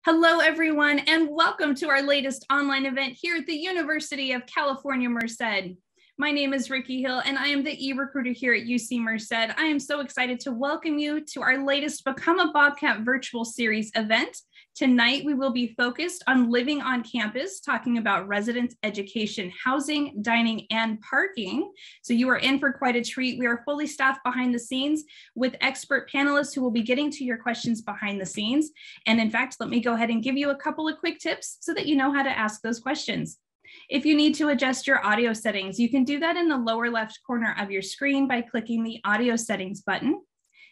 Hello, everyone, and welcome to our latest online event here at the University of California, Merced. My name is Ricky Hill, and I am the e-recruiter here at UC Merced. I am so excited to welcome you to our latest Become a Bobcat virtual series event. Tonight, we will be focused on living on campus, talking about residence education, housing, dining, and parking. So you are in for quite a treat. We are fully staffed behind the scenes with expert panelists who will be getting to your questions behind the scenes. And in fact, let me go ahead and give you a couple of quick tips so that you know how to ask those questions. If you need to adjust your audio settings, you can do that in the lower left corner of your screen by clicking the audio settings button.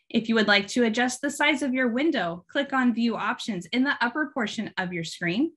If you would like to adjust the size of your window, click on View Options in the upper portion of your screen.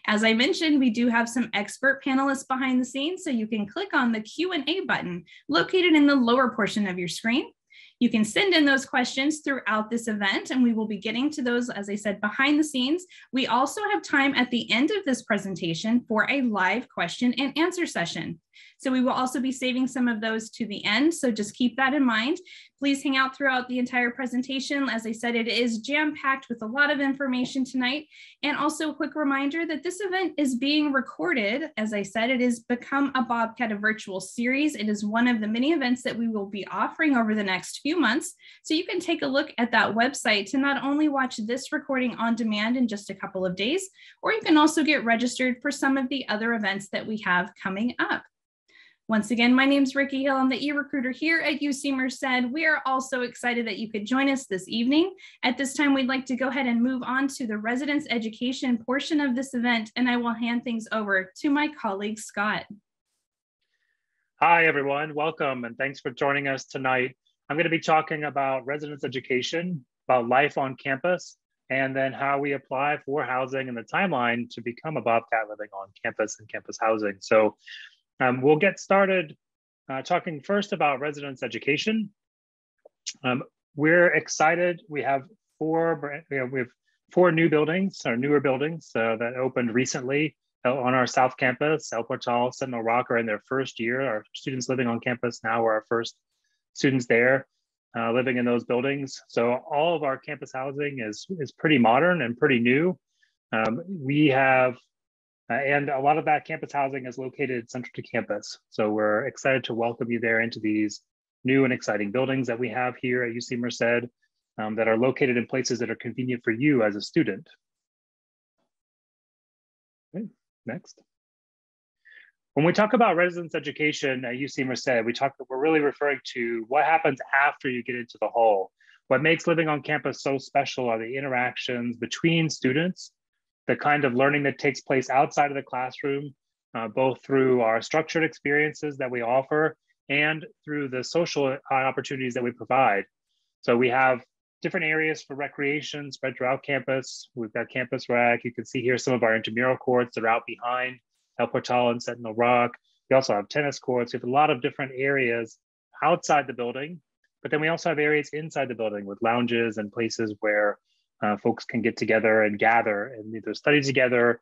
As I mentioned, we do have some expert panelists behind the scenes, so you can click on the Q&A button located in the lower portion of your screen. You can send in those questions throughout this event, and we will be getting to those, as I said, behind the scenes. We also have time at the end of this presentation for a live question and answer session. So we will also be saving some of those to the end, so just keep that in mind. Please hang out throughout the entire presentation. As I said, it is jam-packed with a lot of information tonight. And also a quick reminder that this event is being recorded. As I said, it is Become a Bobcat, a virtual series. It is one of the many events that we will be offering over the next few months. So you can take a look at that website to not only watch this recording on demand in just a couple of days, or you can also get registered for some of the other events that we have coming up. Once again, my name is Ricky Hill. I'm the e-recruiter here at UC Merced. We are also excited that you could join us this evening. At this time, we'd like to go ahead and move on to the residence education portion of this event, and I will hand things over to my colleague, Scott. Hi, everyone. Welcome, and thanks for joining us tonight. I'm going to be talking about residence education, about life on campus, and then how we apply for housing and the timeline to become a Bobcat living on campus and campus housing. So we'll get started talking first about residence education. We're excited. We have four new buildings, or newer buildings that opened recently on our South Campus. El Portal, Sentinel Rock are in their first year. Our students living on campus now are our first students there living in those buildings. So all of our campus housing is pretty modern and pretty new. We have and a lot of that campus housing is located central to campus. So we're excited to welcome you there into these new and exciting buildings that we have here at UC Merced that are located in places that are convenient for you as a student. Okay, next. When we talk about residence education at UC Merced, we're really referring to what happens after you get into the hall. What makes living on campus so special are the interactions between students, the kind of learning that takes place outside of the classroom, both through our structured experiences that we offer and through the social opportunities that we provide. So we have different areas for recreation spread throughout campus. We've got campus rec. You can see here some of our intramural courts that are out behind El Portal and Sentinel Rock. We also have tennis courts. We have a lot of different areas outside the building, but then we also have areas inside the building with lounges and places where folks can get together and gather and either study together,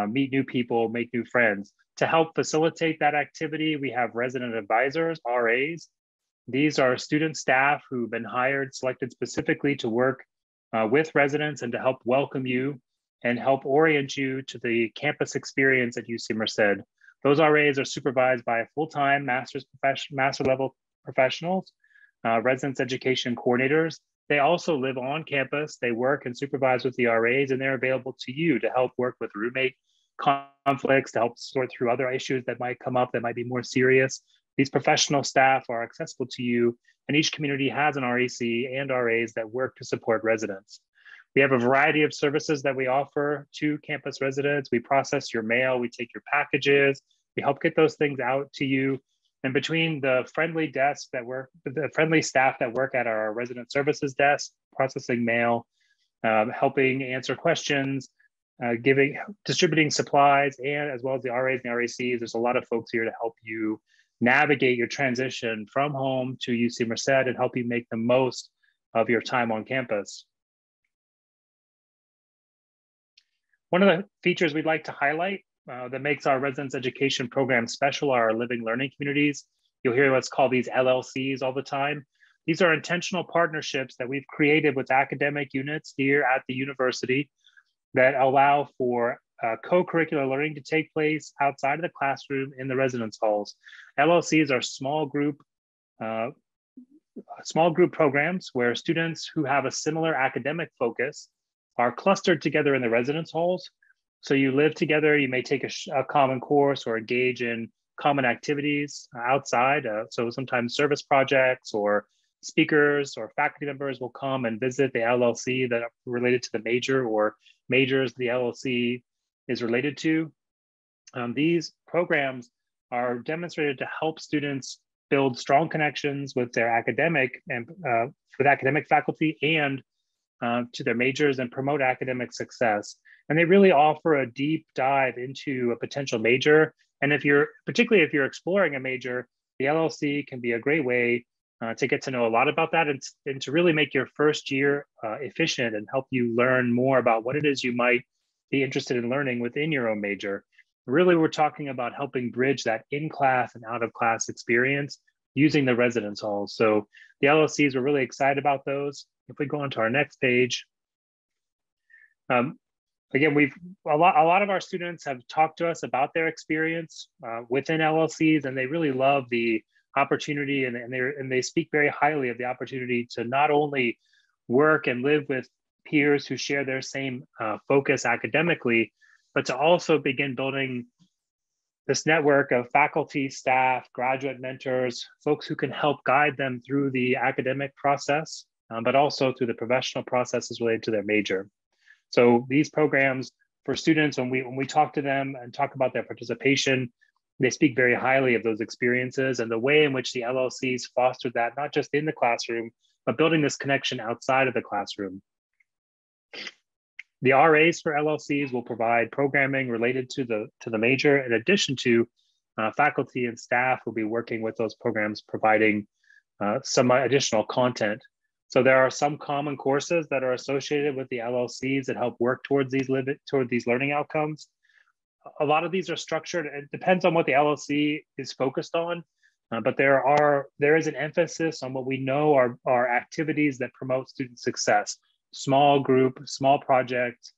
meet new people, make new friends. To help facilitate that activity, we have resident advisors, RAs. These are student staff who've been hired, selected specifically to work with residents and to help welcome you and help orient you to the campus experience at UC Merced. Those RAs are supervised by full-time master level professionals, residence education coordinators. They also live on campus. They work and supervise with the RAs, and they're available to you to help work with roommate conflicts, to help sort through other issues that might come up that might be more serious. These professional staff are accessible to you, and each community has an RAC and RAs that work to support residents. We have a variety of services that we offer to campus residents. We process your mail, we take your packages, we help get those things out to you. And between the friendly staff that work at our resident services desk, processing mail, helping answer questions, distributing supplies, and as well as the RAs and RACs, there's a lot of folks here to help you navigate your transition from home to UC Merced and help you make the most of your time on campus. One of the features we'd like to highlight that makes our residence education program special are our living learning communities. You'll hear what's called these LLCs all the time. These are intentional partnerships that we've created with academic units here at the university that allow for co-curricular learning to take place outside of the classroom in the residence halls. LLCs are small group programs where students who have a similar academic focus are clustered together in the residence halls. So you live together, you may take a common course or engage in common activities outside. So sometimes service projects or speakers or faculty members will come and visit the LLC that are related to the major, or majors the LLC is related to. These programs are demonstrated to help students build strong connections with their academic and with academic faculty and to their majors and promote academic success. And they really offer a deep dive into a potential major. And particularly if you're exploring a major, the LLC can be a great way to get to know a lot about that and to really make your first year efficient and help you learn more about what it is you might be interested in learning within your own major. Really, we're talking about helping bridge that in-class and out-of-class experience using the residence halls. So the LLCs, we're really excited about those. If we go on to our next page, again, a lot of our students have talked to us about their experience within LLCs, and they really love the opportunity, and they speak very highly of the opportunity to not only work and live with peers who share their same focus academically, but to also begin building this network of faculty, staff, graduate mentors, folks who can help guide them through the academic process, but also through the professional processes related to their major. So these programs for students, when we talk to them and talk about their participation, they speak very highly of those experiences and the way in which the LLCs fostered that, not just in the classroom, but building this connection outside of the classroom. The RAs for LLCs will provide programming related to the major, in addition to faculty and staff will be working with those programs, providing some additional content. So there are some common courses that are associated with the LLCs that help work towards these learning outcomes. A lot of these are structured. It depends on what the LLC is focused on, but there is an emphasis on what we know are activities that promote student success. Small group, small project,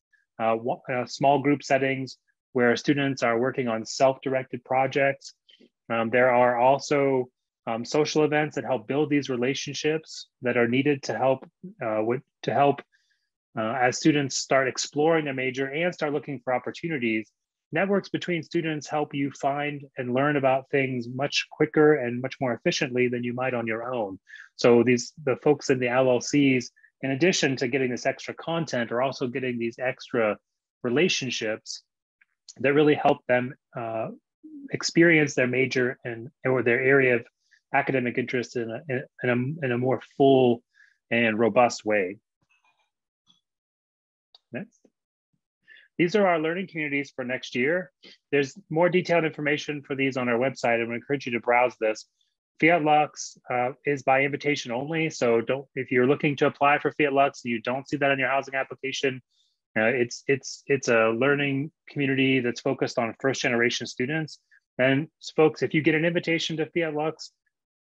small group settings where students are working on self-directed projects. There are also social events that help build these relationships that are needed to help as students start exploring their major and start looking for opportunities. Networks between students help you find and learn about things much quicker and much more efficiently than you might on your own. So the folks in the LLCs, in addition to getting this extra content, are also getting these extra relationships that really help them experience their major or their area of academic interest in a more full and robust way. Next. These are our learning communities for next year. There's more detailed information for these on our website. I would encourage you to browse this. Fiat Lux is by invitation only. So if you're looking to apply for Fiat Lux and you don't see that on your housing application, it's a learning community that's focused on first-generation students. And folks, if you get an invitation to Fiat Lux,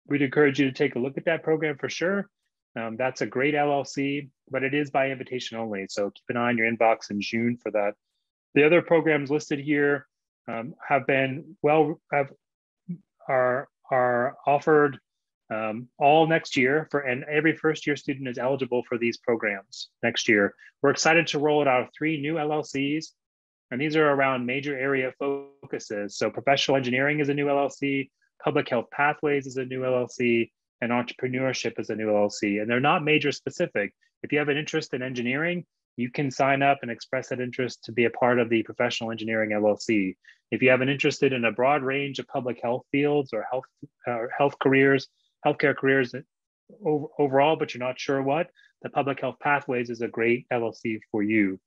we'd encourage you to take a look at that program for sure. That's a great LLC, but it is by invitation only. So keep an eye on your inbox in June for that. The other programs listed here are offered all next year and every first year student is eligible for these programs next year. We're excited to roll it out of 3 new LLCs, and these are around major area focuses. So professional engineering is a new LLC, public health pathways is a new LLC, and entrepreneurship is a new LLC. And they're not major specific. If you have an interest in engineering, you can sign up and express that interest to be a part of the professional engineering LLC. If you have an interest in a broad range of public health fields or healthcare careers overall, but you're not sure what, the public health pathways is a great LLC for you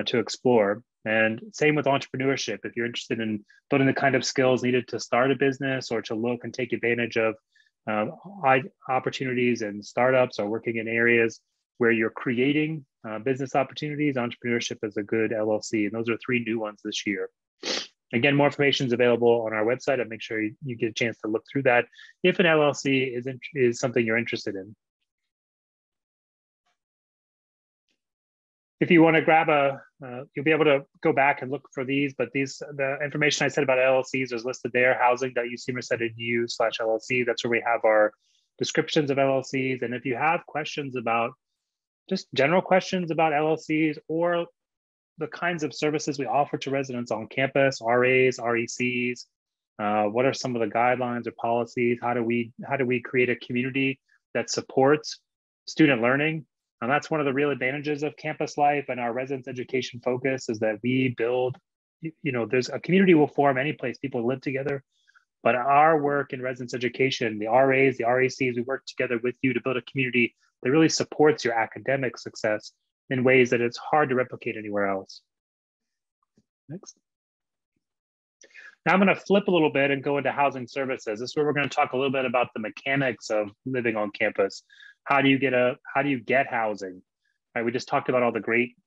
to explore. And same with entrepreneurship. If you're interested in building the kind of skills needed to start a business or to look and take advantage of opportunities and startups, or working in areas where you're creating business opportunities, entrepreneurship is a good LLC. And those are 3 new ones this year. Again, more information is available on our website, and make sure you get a chance to look through that if an LLC is something you're interested in. If you want to grab you'll be able to go back and look for these, but the information I said about LLCs is listed there, housing.ucmerced.edu/LLC. That's where we have our descriptions of LLCs. And if you have questions about, just general questions about LLCs or the kinds of services we offer to residents on campus, RAs, RECs, what are some of the guidelines or policies? How do we create a community that supports student learning? And that's one of the real advantages of campus life and our residence education focus is that we build, there's a community will form any place people live together. But our work in residence education, the RAs, the RACs, we work together with you to build a community that really supports your academic success in ways that it's hard to replicate anywhere else. Next. Now I'm going to flip a little bit and go into housing services. This is where we're going to talk a little bit about the mechanics of living on campus. How do you get housing? Right, we just talked about all the great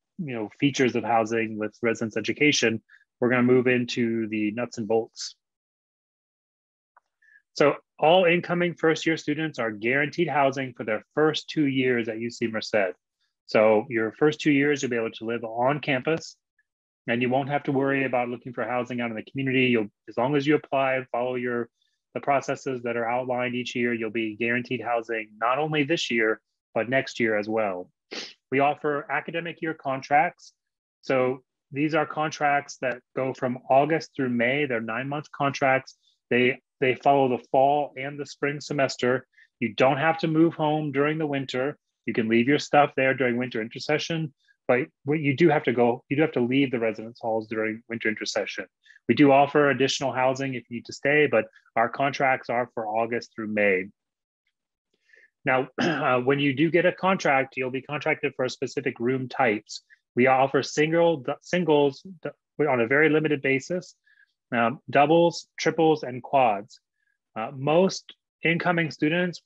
features of housing with residence education. We're going to move into the nuts and bolts. So all incoming first-year students are guaranteed housing for their first 2 years at UC Merced. So your first 2 years, you'll be able to live on campus, and you won't have to worry about looking for housing out in the community. As long as you apply and follow the processes that are outlined each year, you'll be guaranteed housing not only this year, but next year as well. We offer academic year contracts. So these are contracts that go from August through May. They're 9-month contracts. They follow the fall and the spring semester. You don't have to move home during the winter. You can leave your stuff there during winter intersession, but you do have to leave the residence halls during winter intersession. We do offer additional housing if you need to stay, but our contracts are for August through May. Now, when you do get a contract, you'll be contracted for specific room types. We offer singles on a very limited basis, doubles, triples, and quads. Most incoming students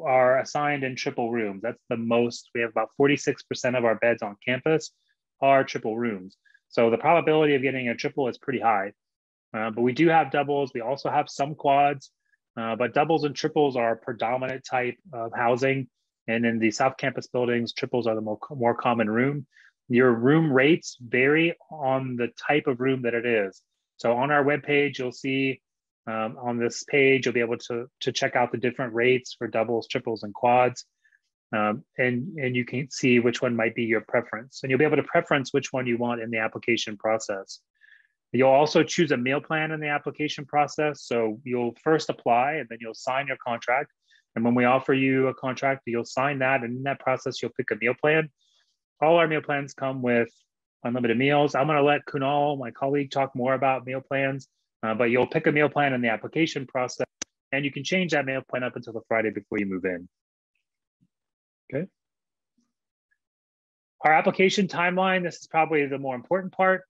are assigned in triple rooms. That's the most. We have about 46% of our beds on campus are triple rooms. So the probability of getting a triple is pretty high. But we do have doubles. We also have some quads, but doubles and triples are a predominant type of housing. And in the South Campus buildings, triples are the more common room. Your room rates vary on the type of room that it is. So on our webpage, you'll see on this page, you'll be able to check out the different rates for doubles, triples, and quads. And you can see which one might be your preference. And you'll be able to preference which one you want in the application process. You'll also choose a meal plan in the application process. So you'll first apply and then you'll sign your contract. And when we offer you a contract, you'll sign that. And in that process, you'll pick a meal plan. All our meal plans come with unlimited meals. I'm going to let Kunal, my colleague, talk more about meal plans, but you'll pick a meal plan in the application process, and you can change that meal plan up until the Friday before you move in. Okay. Our application timeline, this is probably the more important part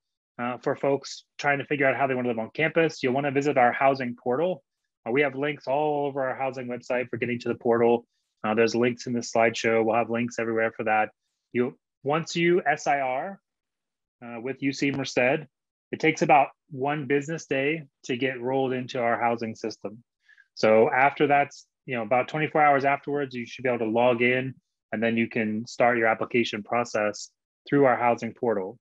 for folks trying to figure out how they want to live on campus. You'll want to visit our housing portal. We have links all over our housing website for getting to the portal. There's links in this slideshow. We'll have links everywhere for that. Once you SIR with UC Merced, it takes about 1 business day to get rolled into our housing system. So after that's, about 24 hours afterwards, you should be able to log in, and then you can start your application process through our housing portal.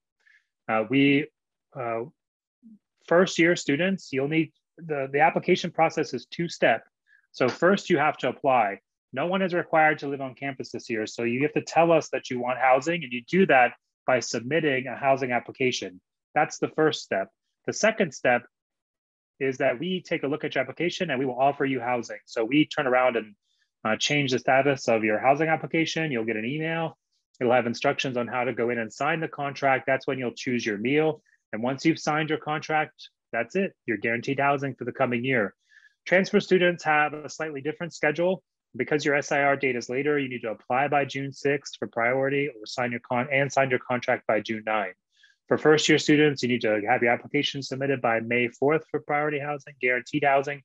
First year students, you'll need, the application process is 2-step. So first you have to apply. No one is required to live on campus this year. So you have to tell us that you want housing, and you do that by submitting a housing application. That's the first step. The second step is that we take a look at your application and we will offer you housing. So we turn around and change the status of your housing application. You'll get an email. It'll have instructions on how to go in and sign the contract. That's when you'll choose your meal. And once you've signed your contract, that's it. You're guaranteed housing for the coming year. Transfer students have a slightly different schedule. Because your SIR date is later, you need to apply by June 6th for priority, or sign your contract by June 9th. For first year students, you need to have your application submitted by May 4th for priority housing, guaranteed housing,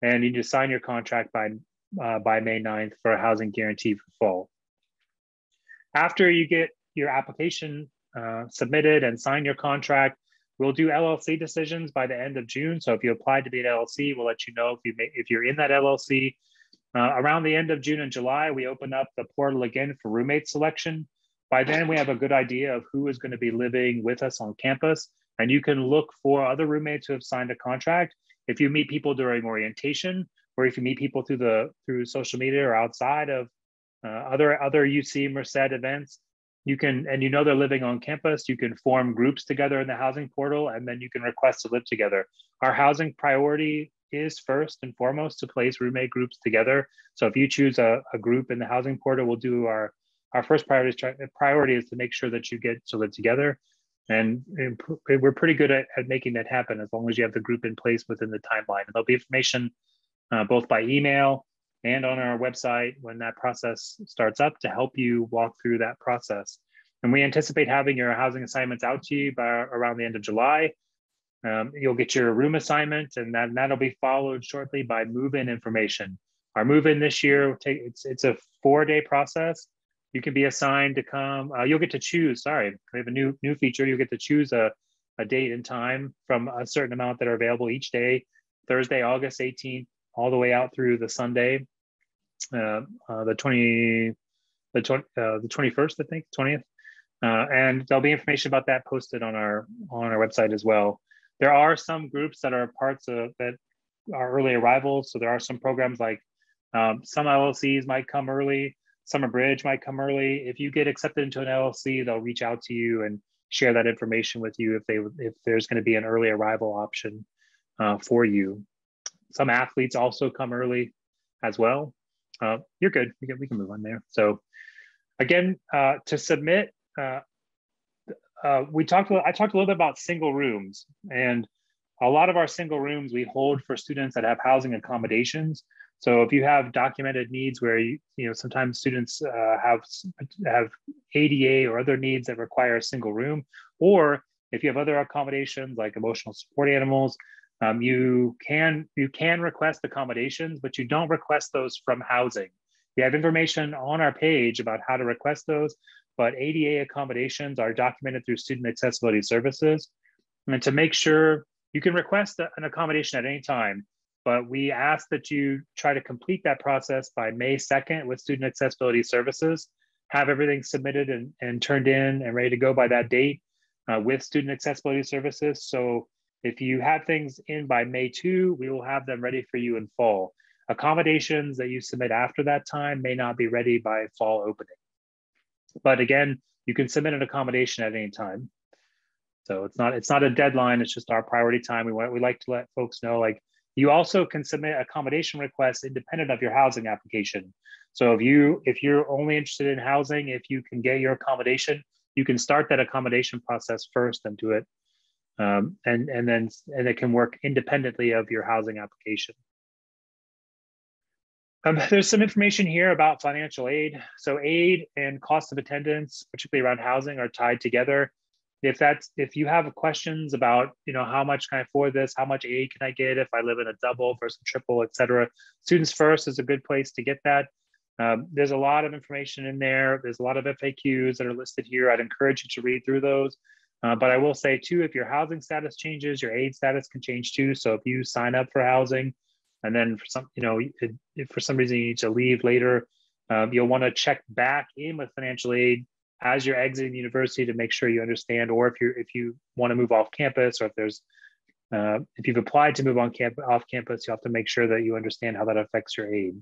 and you need to sign your contract by May 9th for a housing guarantee for fall. After you get your application submitted and sign your contract, we'll do LLC decisions by the end of June. So if you applied to be an LLC, we'll let you know if you're in that LLC. Around the end of June and July, we open up the portal again for roommate selection. By then, we have a good idea of who is going to be living with us on campus, and you can look for other roommates who have signed a contract. If you meet people during orientation, or if you meet people through social media or outside of other UC Merced events, you can, and you know they're living on campus, you can form groups together in the housing portal, and then you can request to live together. Our housing priority is first and foremost to place roommate groups together. So if you choose a group in the housing portal, we'll do our first priority is to make sure that you get to live together. And we're pretty good at making that happen as long as you have the group in place within the timeline. And there'll be information both by email and on our website when that process starts up to help you walk through that process. And we anticipate having your housing assignments out to you by around the end of July. You'll get your room assignment, and that'll be followed shortly by move-in information. Our move-in this year, it's a 4-day process. You can be assigned to come, you'll get to choose, sorry, we have a new feature. You'll get to choose a date and time from a certain amount that are available each day, Thursday, August 18th, all the way out through the Sunday, the 21st, I think, 20th. And there'll be information about that posted on our website as well. There are some groups that are parts of that are early arrivals. So there are some programs like some LLCs might come early, Summer Bridge might come early. If you get accepted into an LLC, they'll reach out to you and share that information with you if there's going to be an early arrival option for you. Some athletes also come early as well. You're good. We can move on there. So again, to submit, I talked a little bit about single rooms, and a lot of our single rooms we hold for students that have housing accommodations. So if you have documented needs where you know sometimes students have ADA or other needs that require a single room, or if you have other accommodations like emotional support animals, you can request accommodations, but you don't request those from housing. We have information on our page about how to request those, but ADA accommodations are documented through Student Accessibility Services. And to make sure you can request an accommodation at any time, but we ask that you try to complete that process by May 2nd with Student Accessibility Services, have everything submitted and turned in and ready to go by that date with Student Accessibility Services. So if you have things in by May 2, we will have them ready for you in fall. Accommodations that you submit after that time may not be ready by fall opening. But again, you can submit an accommodation at any time. So it's not a deadline, it's just our priority time. We like to let folks know, like, you also can submit accommodation requests independent of your housing application. So if you're only interested in housing, if you can get your accommodation, you can start that accommodation process first and do it. And it can work independently of your housing application. There's some information here about financial aid. So aid and cost of attendance, particularly around housing, are tied together. If you have questions about, how much can I afford this? How much aid can I get if I live in a double versus triple, et cetera? Students First is a good place to get that. There's a lot of information in there. There's a lot of FAQs that are listed here. I'd encourage you to read through those. But I will say too, if your housing status changes, your aid status can change too. So if you sign up for housing and then if for some reason you need to leave later, you'll want to check back in with financial aid as you're exiting the university to make sure you understand, or if you want to move off campus, or if you've applied to move off campus, you have to make sure that you understand how that affects your aid.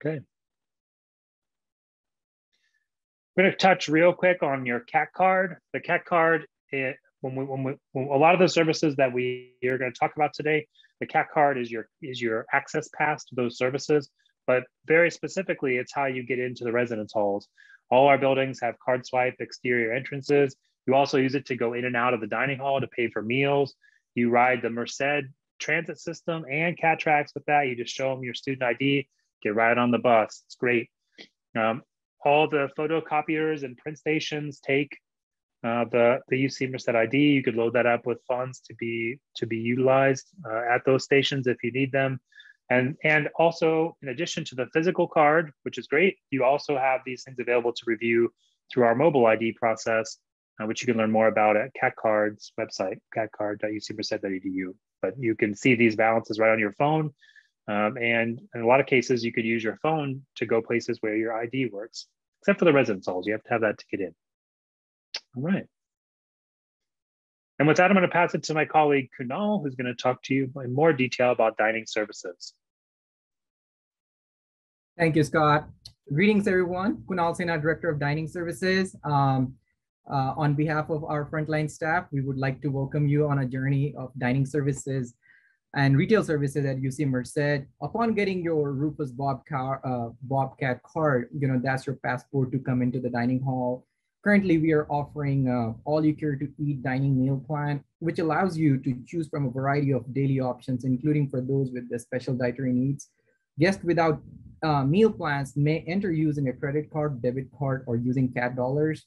Okay. I'm going to touch real quick on your CAT card. The CAT card, a lot of the services that we are going to talk about today, the CAT card is your access pass to those services, but very specifically, it's how you get into the residence halls. All our buildings have card swipe exterior entrances. You also use it to go in and out of the dining hall to pay for meals. You ride the Merced transit system and CAT tracks with that. You just show them your student ID, get right on the bus. It's great. All the photocopiers and print stations take the UC Merced ID. You could load that up with funds to be utilized at those stations if you need them. And also, in addition to the physical card, which is great, you also have these things available to review through our mobile ID process, which you can learn more about at CATcard's website, catcard.ucmerced.edu. But you can see these balances right on your phone. And in a lot of cases, you could use your phone to go places where your ID works, except for the residence halls. You have to have that to get in. All right. And with that, I'm going to pass it to my colleague, Kunal, who's going to talk to you in more detail about dining services. Thank you, Scott. Greetings, everyone. Kunal Sinha, Director of Dining Services. On behalf of our frontline staff, we would like to welcome you on a journey of dining services and retail services at UC Merced. Upon getting your Rufus Bobcat card, that's your passport to come into the dining hall. Currently, we are offering all you care to eat dining meal plan, which allows you to choose from a variety of daily options, including for those with the special dietary needs. Guests without meal plans may enter using a credit card, debit card, or using CAD dollars.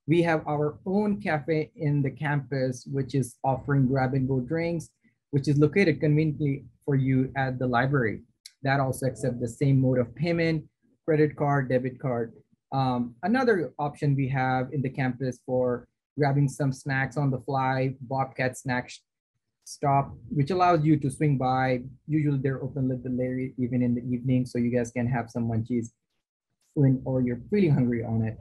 We have our own cafe in the campus, which is offering grab-and-go drinks, which is located conveniently for you at the library. That also accepts the same mode of payment, credit card, debit card. Another option we have in the campus for grabbing some snacks on the fly, Bobcat Snack Stop, which allows you to swing by. Usually they're open a little late, even in the evening, so you guys can have some munchies or you're feeling hungry on it.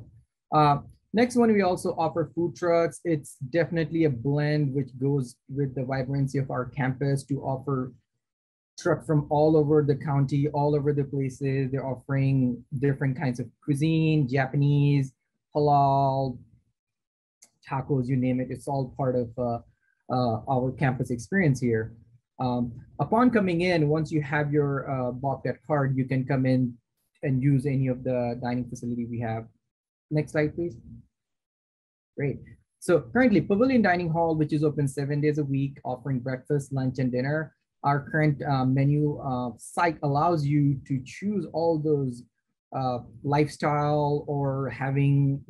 Next one, we also offer food trucks. It's definitely a blend which goes with the vibrancy of our campus to offer truck from all over the county, all over the places. They're offering different kinds of cuisine, Japanese, halal, tacos, you name it. It's all part of our campus experience here. Upon coming in, once you have your Bobcat card, you can come in and use any of the dining facility we have. Next slide, please. Great. So currently, Pavilion Dining Hall, which is open 7 days a week, offering breakfast, lunch, and dinner. Our current menu site allows you to choose all those lifestyle or having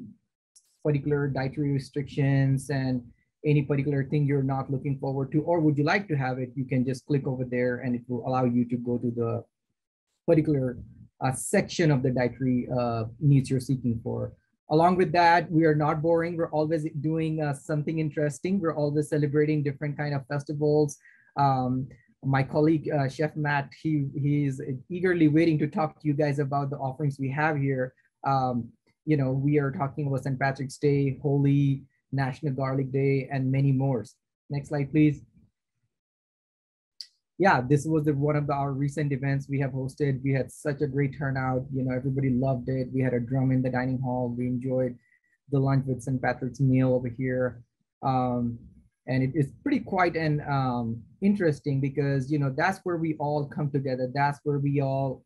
particular dietary restrictions and any particular thing you're not looking forward to, or would you like to have it, you can just click over there and it will allow you to go to the particular section of the dietary needs you're seeking for. Along with that, we are not boring. We're always doing something interesting. We're always celebrating different kind of festivals. My colleague, Chef Matt, he's eagerly waiting to talk to you guys about the offerings we have here. We are talking about St. Patrick's Day, Holy, National Garlic Day, and many more. Next slide, please. Yeah, this was one of our recent events we have hosted. We had such a great turnout. Everybody loved it. We had a drum in the dining hall. We enjoyed the lunch with St. Patrick's meal over here. And it is pretty quite and interesting because, that's where we all come together. That's where we all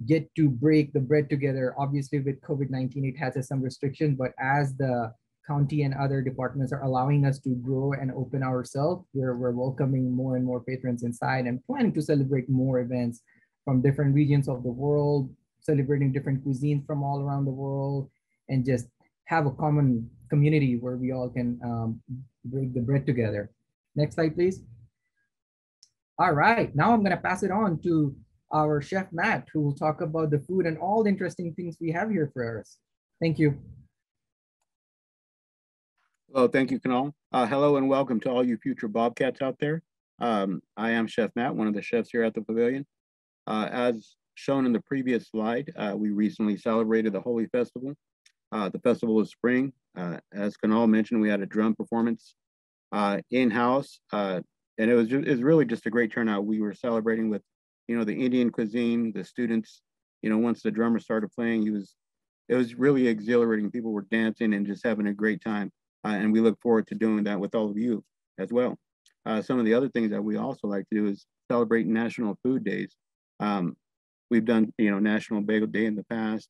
get to break the bread together. Obviously with COVID-19, it has some restriction, but as the county and other departments are allowing us to grow and open ourselves, we're welcoming more and more patrons inside and planning to celebrate more events from different regions of the world, celebrating different cuisines from all around the world, and just have a common community where we all can break the bread together. Next slide, please. All right, now I'm gonna pass it on to our Chef Matt, who will talk about the food and all the interesting things we have here for us. Thank you. Hello, thank you, Kunal. Hello and welcome to all you future Bobcats out there. I am Chef Matt, one of the chefs here at the Pavilion. As shown in the previous slide, we recently celebrated the Holy Festival, the Festival of Spring. As Kunal mentioned, we had a drum performance in-house, and it was really just a great turnout. We were celebrating with, the Indian cuisine, the students. Once the drummer started playing, it was really exhilarating. People were dancing and just having a great time. And we look forward to doing that with all of you as well. Some of the other things that we also like to do is celebrate National Food Days. We've done, National Bagel Day in the past.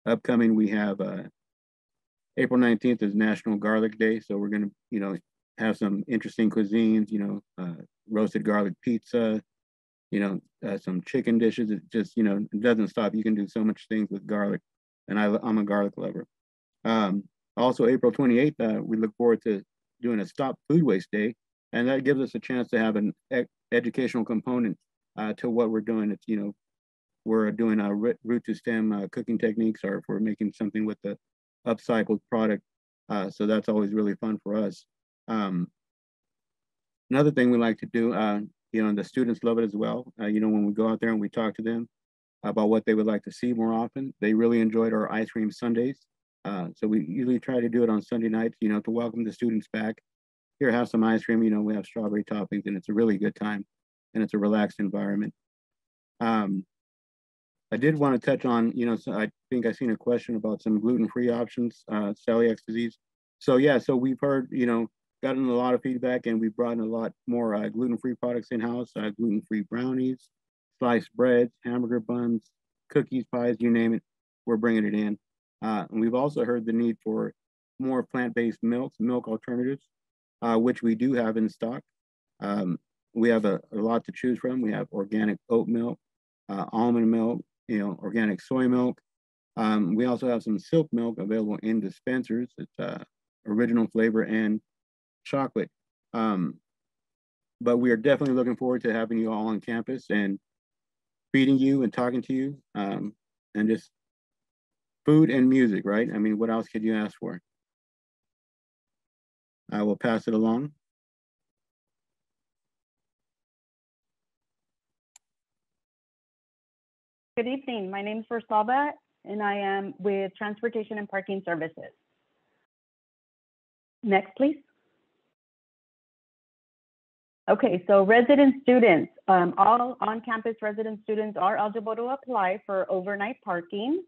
Upcoming, we have April 19th is National Garlic Day. So we're gonna, have some interesting cuisines, roasted garlic pizza, some chicken dishes. It just, it doesn't stop. You can do so much things with garlic. And I'm a garlic lover. Also, April 28th, we look forward to doing a Stop Food Waste Day, and that gives us a chance to have an educational component to what we're doing. It's, we're doing a root to stem cooking techniques, or if we're making something with the upcycled product. So that's always really fun for us. Another thing we like to do, and the students love it as well. When we go out there and we talk to them, about what they would like to see more often. They really enjoyed our ice cream Sundays. So we usually try to do it on Sunday nights, you know, to welcome the students back. Here, have some ice cream, you know, we have strawberry toppings and it's a really good time and it's a relaxed environment. I did want to touch on, you know, so I think I seen a question about some gluten-free options, celiac disease. So yeah, so we've heard, you know, gotten a lot of feedback and we've brought in a lot more gluten-free products in-house, gluten-free brownies, sliced breads, hamburger buns, cookies, pies, you name it, we're bringing it in. And we've also heard the need for more plant-based milk alternatives, which we do have in stock. We have a lot to choose from. We have organic oat milk, almond milk, you know, organic soy milk. We also have some silk milk available in dispensers. It's original flavor and chocolate. But we are definitely looking forward to having you all on campus and feeding you and talking to you, and just food and music, right? I mean, what else could you ask for? I will pass it along. Good evening. My name is Merced, and I am with Transportation and Parking Services. Next, please. Okay, so resident students, all on-campus resident students are eligible to apply for overnight parking.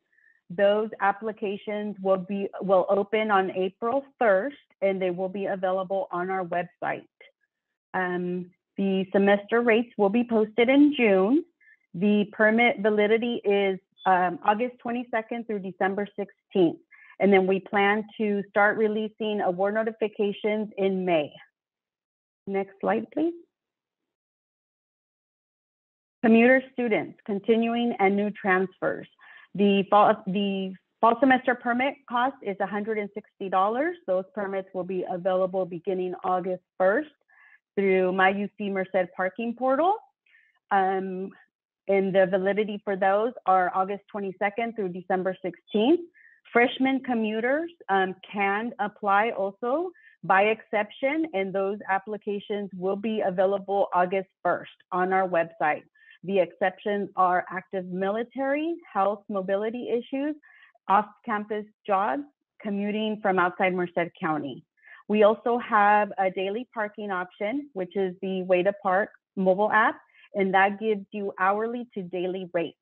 Those applications will open on April 1st, and they will be available on our website. The semester rates will be posted in June. The permit validity is August 22nd through December 16th. And then we plan to start releasing award notifications in May. Next slide, please. Commuter students, continuing and new transfers. The fall semester permit cost is $160. Those permits will be available beginning August 1st through my UC Merced parking portal. And the validity for those are August 22nd through December 16th. Freshman commuters can apply also by exception, and those applications will be available August 1st on our website. The exceptions are active military, health, mobility issues, off-campus jobs, commuting from outside Merced County. We also have a daily parking option, which is the Way to Park mobile app, and that gives you hourly to daily rates.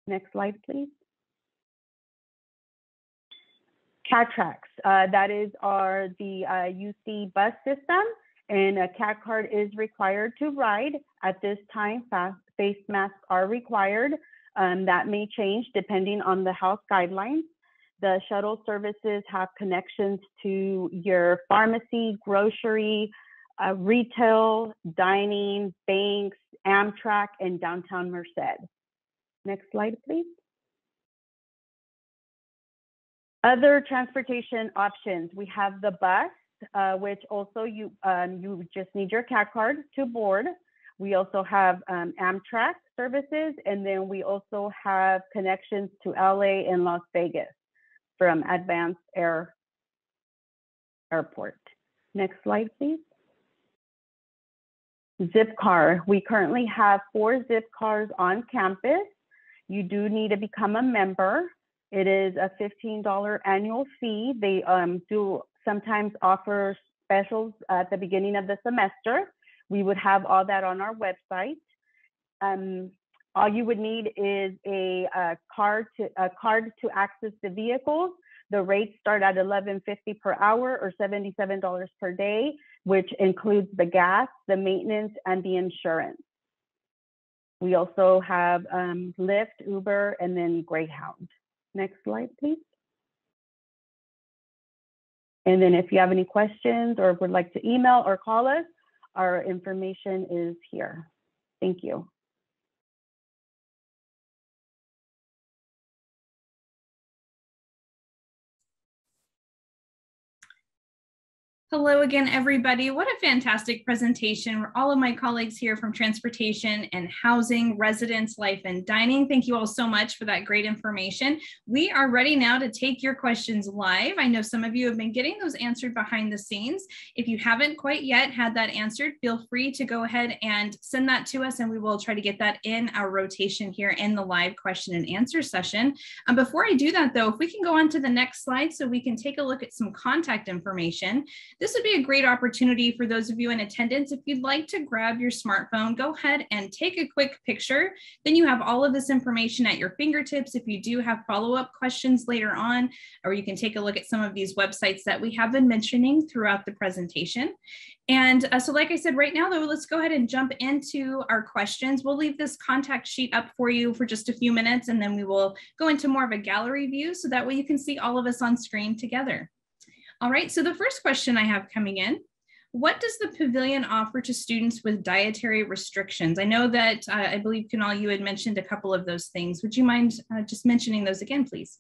Next slide, please. CAT tracks, that is the UC bus system, and a CAT card is required to ride. At this time, face masks are required. That may change depending on the health guidelines. The shuttle services have connections to your pharmacy, grocery, retail, dining, banks, Amtrak, and downtown Merced. Next slide, please. Other transportation options, we have the bus, which also you just need your CAT card to board. We also have Amtrak services, and then we also have connections to LA and Las Vegas from Advanced Airport. Next slide, please. Zipcar, we currently have 4 Zipcars on campus. You do need to become a member. It is a $15 annual fee. They do sometimes offer specials at the beginning of the semester. We would have all that on our website. All you would need is a card to access the vehicles. The rates start at $11.50 per hour or $77 per day, which includes the gas, the maintenance, and the insurance. We also have Lyft, Uber, and then Greyhound. Next slide, please. And then if you have any questions or would like to email or call us, our information is here. Thank you. Hello again, everybody. What a fantastic presentation. All of my colleagues here from transportation and housing, residence, life, and dining. Thank you all so much for that great information. We are ready now to take your questions live. I know some of you have been getting those answered behind the scenes. If you haven't quite yet had that answered, feel free to go ahead and send that to us, and we will try to get that in our rotation here in the live question and answer session. Before I do that, though, if we can go on to the next slide so we can take a look at some contact information. This would be a great opportunity for those of you in attendance. If you'd like to grab your smartphone, go ahead and take a quick picture. Then you have all of this information at your fingertips. If you do have follow-up questions later on, or you can take a look at some of these websites that we have been mentioning throughout the presentation. And so like I said, right now, though, let's go ahead and jump into our questions. We'll leave this contact sheet up for you for just a few minutes, and then we will go into more of a gallery view so that way you can see all of us on screen together. All right, so the first question I have coming in, what does the Pavilion offer to students with dietary restrictions? I know that I believe, Kunal, you had mentioned a couple of those things. Would you mind just mentioning those again, please?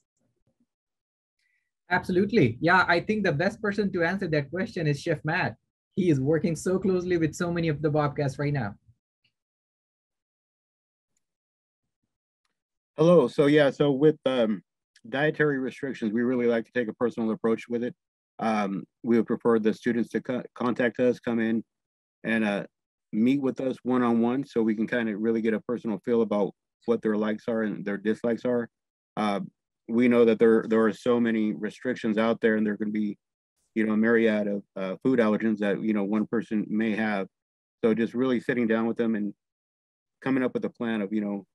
Absolutely. Yeah, I think the best person to answer that question is Chef Matt. He is working so closely with so many of the Bobcats right now. Hello. So yeah, so with dietary restrictions, we really like to take a personal approach with it. We would prefer the students to contact us, come in and meet with us one-on-one so we can kind of really get a personal feel about what their likes are and their dislikes are. We know that there are so many restrictions out there, and there can be, you know, a myriad of food allergens that, you know, one person may have. So just really sitting down with them and coming up with a plan of, you know,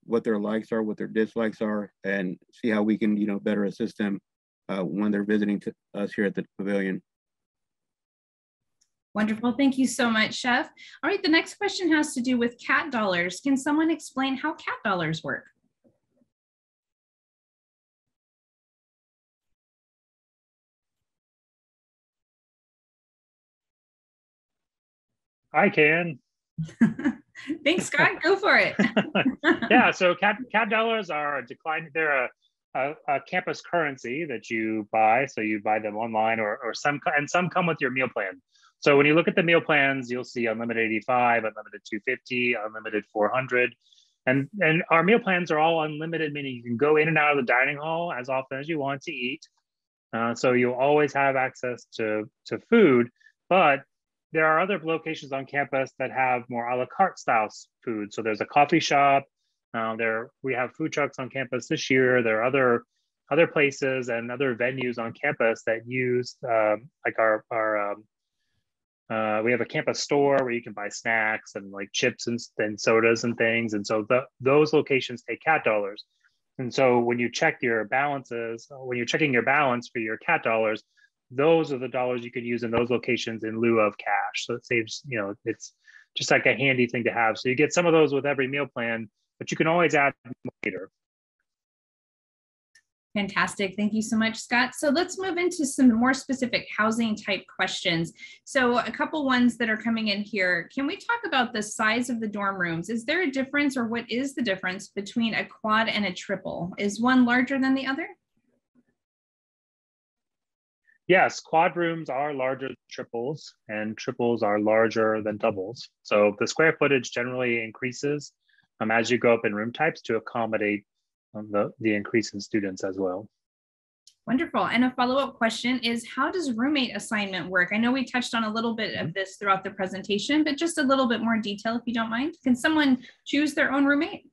what their likes are, what their dislikes are, and see how we can, you know, better assist them when they're visiting us here at the Pavilion. Wonderful. Thank you so much, Chef. All right, the next question has to do with cat dollars. Can someone explain how cat dollars work? I can. Thanks, Scott. Go for it. Yeah, so cat dollars are a decline. They're a campus currency that you buy. So you buy them online or some come with your meal plan. So when you look at the meal plans, you'll see unlimited 85, unlimited 250, unlimited 400. And our meal plans are all unlimited, meaning you can go in and out of the dining hall as often as you want to eat. So you'll always have access to food, but there are other locations on campus that have more a la carte style food. So there's a coffee shop. We have food trucks on campus this year. There are other places and other venues on campus that use like we have a campus store where you can buy snacks and like chips and sodas and things. And so those locations take cat dollars. And so when you check your balances, when you're checking your balance for your cat dollars, those are the dollars you can use in those locations in lieu of cash. So it saves, you know, it's just like a handy thing to have. So you get some of those with every meal plan, but you can always add later. Fantastic. Thank you so much, Scott. So let's move into some more specific housing type questions. So a couple ones that are coming in here. Can we talk about the size of the dorm rooms? Is there a difference, or what is the difference between a quad and a triple? Is one larger than the other? Yes, quad rooms are larger than triples, and triples are larger than doubles. So the square footage generally increases as you go up in room types to accommodate the increase in students as well. Wonderful. And a follow-up question is, how does roommate assignment work? I know we touched on a little bit of this throughout the presentation, but just a little bit more detail if you don't mind. Can someone choose their own roommate?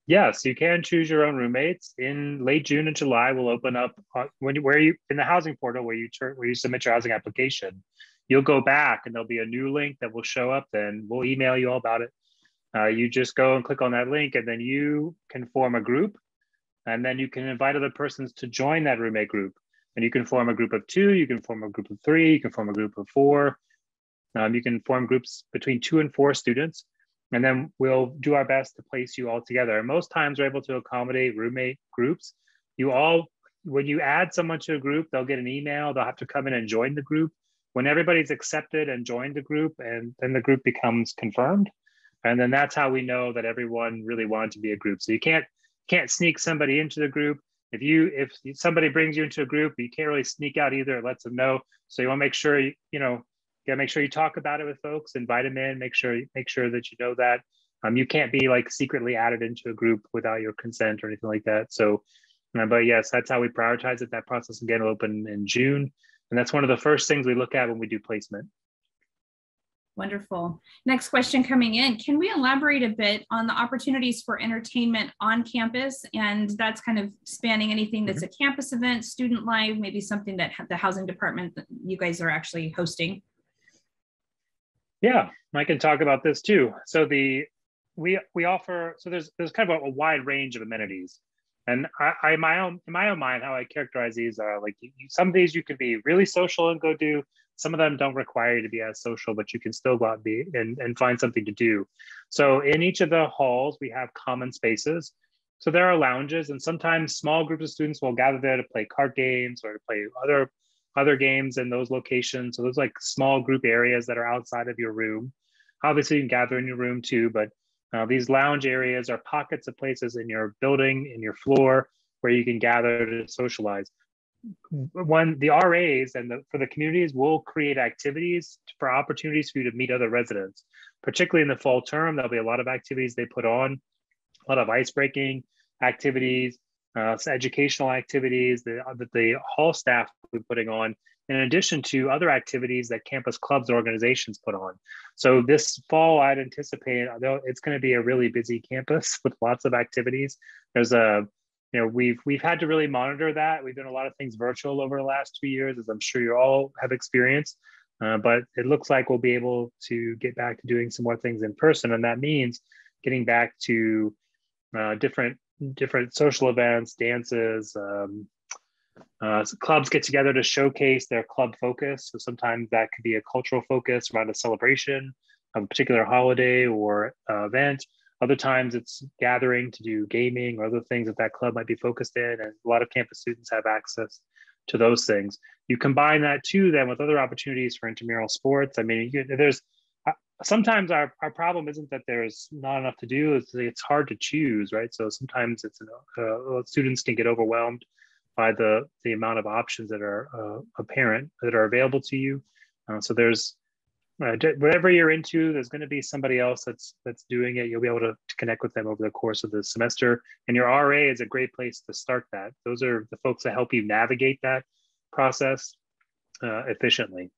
Yes, you can choose your own roommates. In late June and July, we'll open up where you in the housing portal where you submit your housing application. You'll go back and there'll be a new link that will show up. Then we'll email you all about it. You just go and click on that link, and then you can form a group, and then you can invite other persons to join that roommate group. And you can form a group of 2, you can form a group of 3, you can form a group of 4. You can form groups between 2 and 4 students. And then we'll do our best to place you all together. And most times we're able to accommodate roommate groups. When you add someone to a group, they'll get an email, they'll have to come in and join the group. When everybody's accepted and joined the group, and then the group becomes confirmed. And then that's how we know that everyone really wanted to be a group. So you can't sneak somebody into the group. If somebody brings you into a group, you can't really sneak out either. It lets them know. So you want to make sure make sure you talk about it with folks, invite them in, make sure that you know that. You can't be like secretly added into a group without your consent or anything like that. So, but yes, that's how we prioritize it. That process again will open in June, and that's one of the first things we look at when we do placement. Wonderful. Next question coming in. Can we elaborate a bit on the opportunities for entertainment on campus? And that's kind of spanning anything that's a campus event, student life, maybe something that the housing department that you guys are actually hosting. Yeah, I can talk about this too. So we offer, so there's kind of a wide range of amenities. And in my own mind, how I characterize these are like some of these you can be really social and go do. Some of them don't require you to be as social, but you can still go out and find something to do. So in each of the halls, we have common spaces. So there are lounges, and sometimes small groups of students will gather there to play card games or to play other games in those locations. So there's like small group areas that are outside of your room. Obviously, you can gather in your room too, but these lounge areas are pockets of places in your building, in your floor, where you can gather to socialize. When the RAs and for the communities will create activities for opportunities for you to meet other residents, particularly in the fall term. There'll be a lot of activities they put on, a lot of ice-breaking activities, educational activities that the hall staff will be putting on, in addition to other activities that campus clubs or organizations put on. So this fall, I'd anticipate, although it's going to be a really busy campus with lots of activities. There's we've had to really monitor that. We've done a lot of things virtual over the last 2 years, as I'm sure you all have experienced. But it looks like we'll be able to get back to doing some more things in person, and that means getting back to different social events, dances. Clubs get together to showcase their club focus. So sometimes that could be a cultural focus around a celebration of a particular holiday or event. Other times it's gathering to do gaming or other things that club might be focused in. And a lot of campus students have access to those things. You combine that too then with other opportunities for intramural sports. I mean, sometimes our problem isn't that there's not enough to do, it's hard to choose, right? So sometimes students can get overwhelmed by the amount of options that are apparent, that are available to you. So there's, whatever you're into, there's going to be somebody else that's doing it. You'll be able to connect with them over the course of the semester. And your RA is a great place to start that. Those are the folks that help you navigate that process efficiently.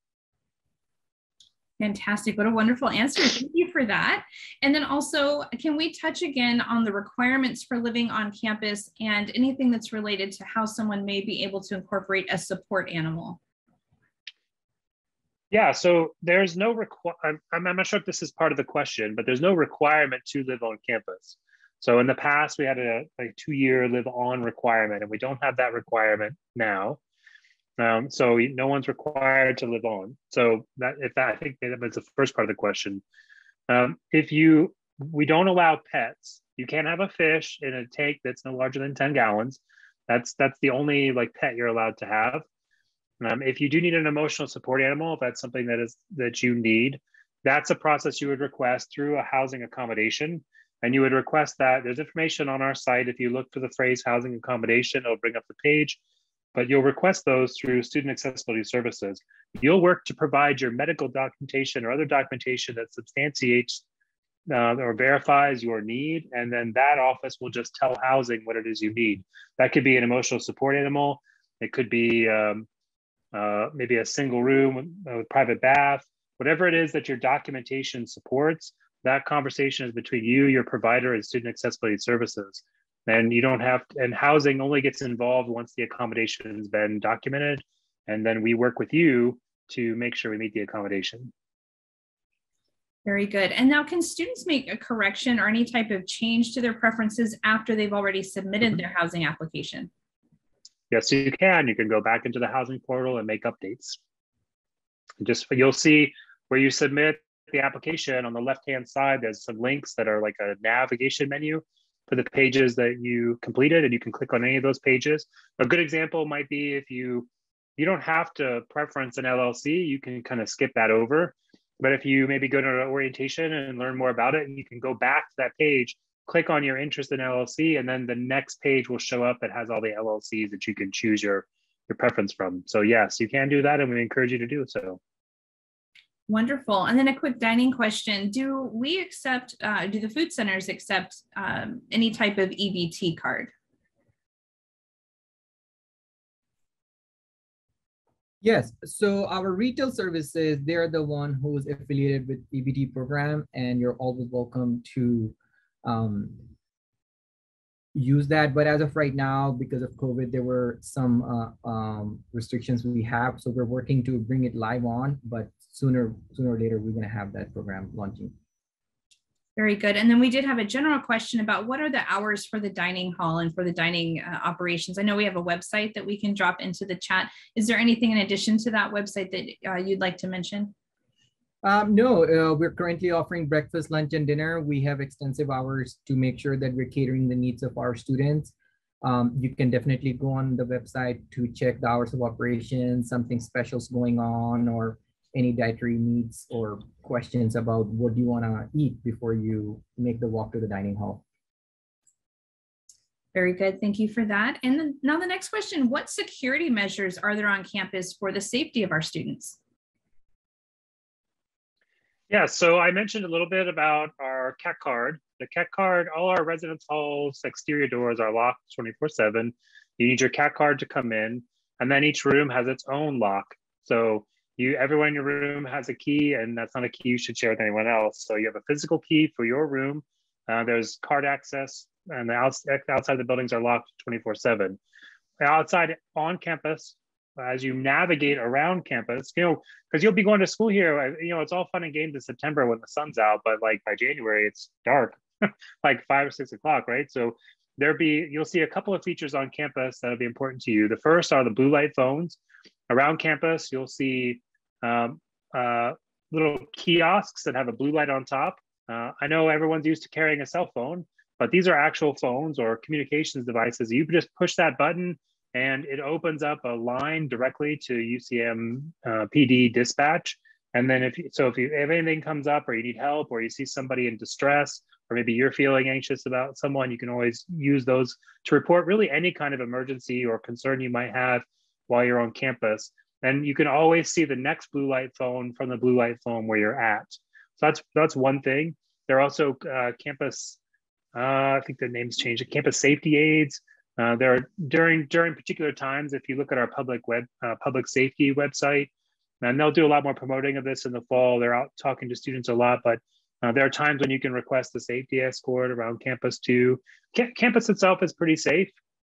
Fantastic. What a wonderful answer. Thank you for that. And then also, can we touch again on the requirements for living on campus and anything that's related to how someone may be able to incorporate a support animal? Yeah, so there's no I'm not sure if this is part of the question, but there's no requirement to live on campus. So in the past, we had a 2-year live on requirement, and we don't have that requirement now. So no one's required to live on. So I think that was the first part of the question. We don't allow pets. You can't have a fish in a tank that's no larger than 10 gallons. That's the only pet you're allowed to have. If you do need an emotional support animal, if that's something that you need, that's a process you would request through a housing accommodation. And you would request that. There's information on our site. If you look for the phrase housing accommodation, it'll bring up the page. But you'll request those through Student Accessibility Services. You'll work to provide your medical documentation or other documentation that substantiates or verifies your need. And then that office will just tell housing what it is you need. That could be an emotional support animal. It could be maybe a single room with private bath, whatever it is that your documentation supports. That conversation is between you, your provider, and Student Accessibility Services. And you don't have, and housing only gets involved once the accommodation has been documented. And then we work with you to make sure we meet the accommodation. Very good. And now, can students make a correction or any type of change to their preferences after they've already submitted their housing application? Yes, you can. You can go back into the housing portal and make updates. You'll see where you submit the application on the left-hand side, there's some links that are like a navigation menu for the pages that you completed, and you can click on any of those pages. A good example might be if you don't have to preference an LLC, you can kind of skip that over. But if you maybe go to an orientation and learn more about it, and you can go back to that page click on your interest in LLC, and then the next page will show up that has all the LLCs that you can choose your preference from. So yes, you can do that, and we encourage you to do so. Wonderful. And then a quick dining question. Do we accept, do the food centers accept any type of EBT card? Yes, so our retail services, they're the one who's affiliated with EBT program, and you're always welcome to use that. But as of right now, because of COVID, there were some restrictions we have. So we're working to bring it live on, but sooner or later, we're gonna have that program launching. Very good. And then we did have a general question about what are the hours for the dining hall and for the dining operations. I know we have a website that we can drop into the chat. Is there anything in addition to that website that you'd like to mention? No, we're currently offering breakfast, lunch, and dinner. We have extensive hours to make sure that we're catering the needs of our students. You can definitely go on the website to check the hours of operation, something special's going on, or any dietary needs or questions about what you want to eat before you make the walk to the dining hall. Very good. Thank you for that. And then now the next question, what security measures are there on campus for the safety of our students? Yeah, so I mentioned a little bit about our CAT card. The CAT card, all our residence halls, exterior doors are locked 24/7. You need your CAT card to come in, and then each room has its own lock. So everyone in your room has a key, and that's not a key you should share with anyone else. So you have a physical key for your room. There's card access, and the outside the buildings are locked 24/7. Outside on campus, as you navigate around campus, because you'll be going to school here, it's all fun and games in September when the sun's out, but like by January, it's dark, like 5 or 6 o'clock, right? So you'll see a couple of features on campus that'll be important to you. The first are the blue light phones. Around campus, you'll see little kiosks that have a blue light on top. I know everyone's used to carrying a cell phone, but these are actual phones or communications devices. You can just push that button and it opens up a line directly to UCM PD dispatch. And then if anything comes up or you need help or you see somebody in distress, or maybe you're feeling anxious about someone, you can always use those to report really any kind of emergency or concern you might have while you're on campus. And you can always see the next blue light phone from the blue light phone where you're at. So that's one thing. There are also campus, I think the name's changed, campus safety aids. There are during particular times, if you look at our public safety website, and they'll do a lot more promoting of this in the fall. They're out talking to students a lot, but there are times when you can request a safety escort around campus too. Campus itself is pretty safe,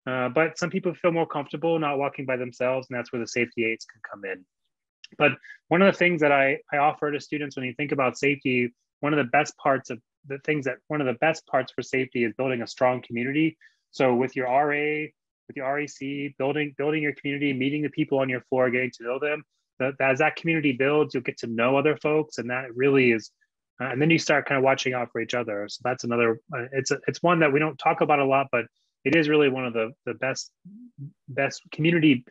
but some people feel more comfortable not walking by themselves, and that's where the safety aids can come in. But one of the things that I offer to students when you think about safety, one of the best parts for safety is building a strong community. So with your RA, with your REC, building your community, meeting the people on your floor, getting to know them. As that community builds, you'll get to know other folks, and that really is. And then you start kind of watching out for each other. So that's another. It's one that we don't talk about a lot, but it is really one of the best community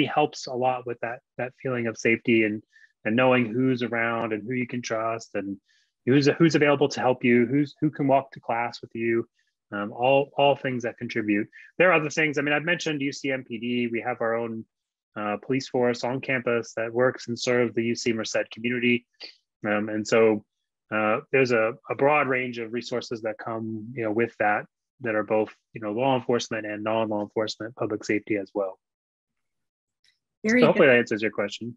helps a lot with that feeling of safety and knowing who's around and who you can trust and who's available to help you, who can walk to class with you. All things that contribute. There are other things. I mean, I've mentioned UCMPD. We have our own police force on campus that works and serves the UC Merced community. And so there's a broad range of resources that come, with that are both, law enforcement and non-law enforcement public safety as well. Very so hopefully good. that answers your question.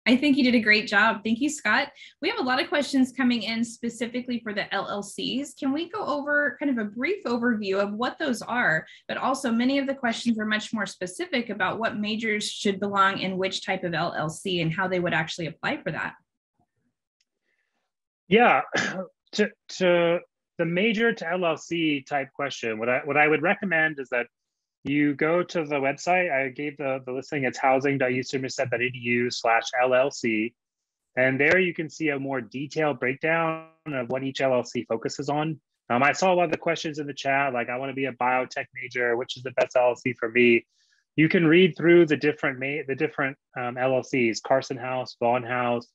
I think you did a great job. Thank you, Scott. We have a lot of questions coming in specifically for the LLCs. Can we go over kind of a brief overview of what those are? But also many of the questions are much more specific about what majors should belong in which type of LLC and how they would actually apply for that. Yeah, to the major to LLC type question, what I would recommend is that you go to the website. I gave the listing. It's housing.ucmerced.edu/LLC. And there you can see a more detailed breakdown of what each LLC focuses on. I saw a lot of the questions in the chat, like I want to be a biotech major, which is the best LLC for me. You can read through the different LLCs, Carson House, Vaughn House,